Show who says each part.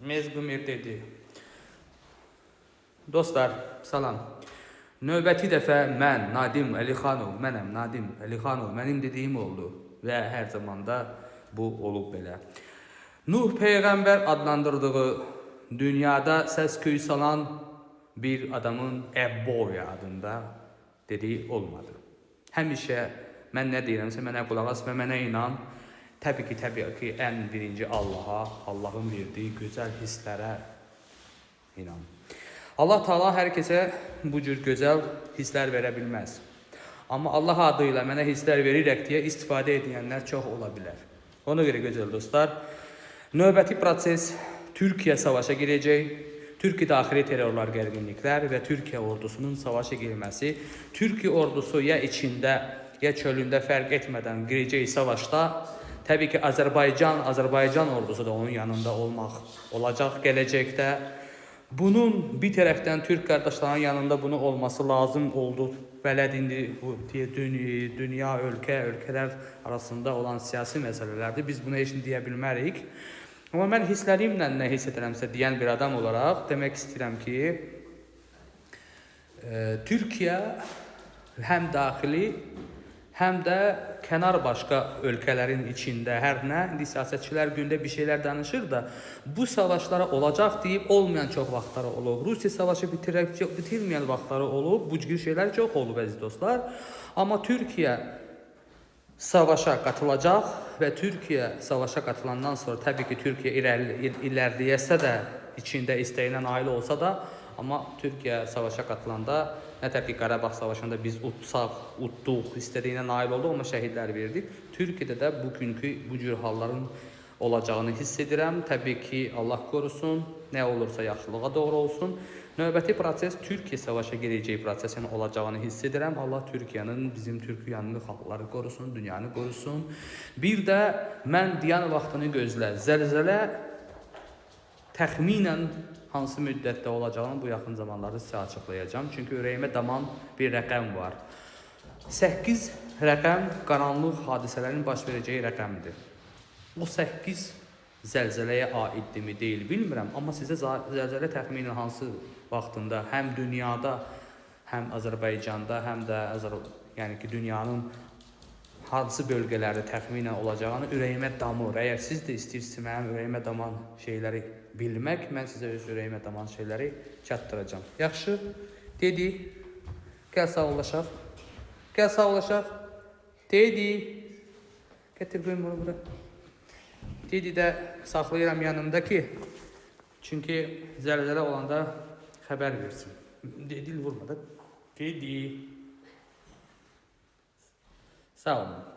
Speaker 1: Mezgumir dedi. Dostlar, salam. Növbəti dəfə mən, Nadim Əlixanov, mənim dediyim oldu və hər zamanda bu olub belə. Nuh Peyğəmbər adlandırdığı dünyada səs-küy salan bir adamın Əbboya adında dediyi olmadı. Həmişə mən nə deyirəmsə mənə qulaq as və mənə inan. Təbii ki, ən birinci Allaha, Allahın verdiyi gözəl hisslərə inan. Allah Taala hər kəsə bu cür gözəl hisslər verə bilməz. Amma Allah adıyla mənə hisslər verirək deyə istifadə edənlər çox ola bilər. Ona görə gözəl dostlar, növbəti proses Türkiyə savaşa girəcək. Türkiyə daxili terrorlar, gərginliklər və Türkiyə ordusunun savaşa girməsi, Türkiyə ordusu ya içində, ya çölündə fərq etmədən girəcək savaşda, təbii ki, Azərbaycan ordusu da onun yanında olacaq gələcəkdə. Bunun bir tərəfdən Türk qardaşların yanında bunu olması lazım oldu. Bələd indi bu dünya, ölkələr arasında olan siyasi məsələlərdir. Biz buna heç deyə bilmərik. Amma mən hisslərimlə nə hiss edirəmsə deyən bir adam olaraq demək istəyirəm ki, Türkiyə həm daxili, həm də kənar başqa ölkələrin içində hər nə, indi siyasətçilər gündə bir şeylər danışır da, bu savaşlara olacaq deyib olmayan çox vaxtları olub. Rusiya savaşı bitirməyən vaxtları olub, bu cür şeylər çox olub əziz dostlar. Amma Türkiyə savaşa qatılacaq və Türkiyə savaşa qatılandan sonra təbii ki, Türkiyə ilərləyəsə də, içində istəyinə nail olsa da, amma Türkiyə savaşa qatılanda, nətər ki, Qarabağ savaşında biz utduq, istədiyinə nail olduq, amma şəhidlər verdik. Türkiyədə də bugünkü bu cür halların olacağını hiss edirəm. Təbii ki, Allah qorusun, nə olursa yaxşılığa doğru olsun. Növbəti proses Türkiyə savaşa girəcək prosesin olacağını hiss edirəm. Allah Türkiyənin, bizim Türkiyənin xalqları qorusun, dünyanı qorusun. Bir də mən deyən vaxtını gözlə. Zəlzələ təxminən hansı müddətdə olacağını bu yaxın zamanlarda sizə açıqlayacağım. Çünki ürəyimə daman bir rəqəm var. 8 rəqəm qaranlıq hadisələrin baş verəcəyi rəqəmdir. O 8 zəlzələyə aiddirmi deyil, bilmirəm. Amma sizə zəlzələ təxminən hansı vaxtında həm dünyada, həm Azərbaycanda, həm də yəni ki, dünyanın hansı bölgələrdə təxminən olacağını ürəyimə damır. Əgər siz də istəyirsiniz mənim ürəyimə daman şeyləri bilmək, mən sizə öz ürəyimə daman şeyləri çatdıracağım. Yaxşı, dedi, gəl sağollaşaq. Gəl sağollaşaq. Dedi, gətir qoyun bunu bura. Dedi də saxlayıram yanımda ki, çünki zəlzələ olanda xəbər versin. Dil vurma da. Dedi. Sağ olun.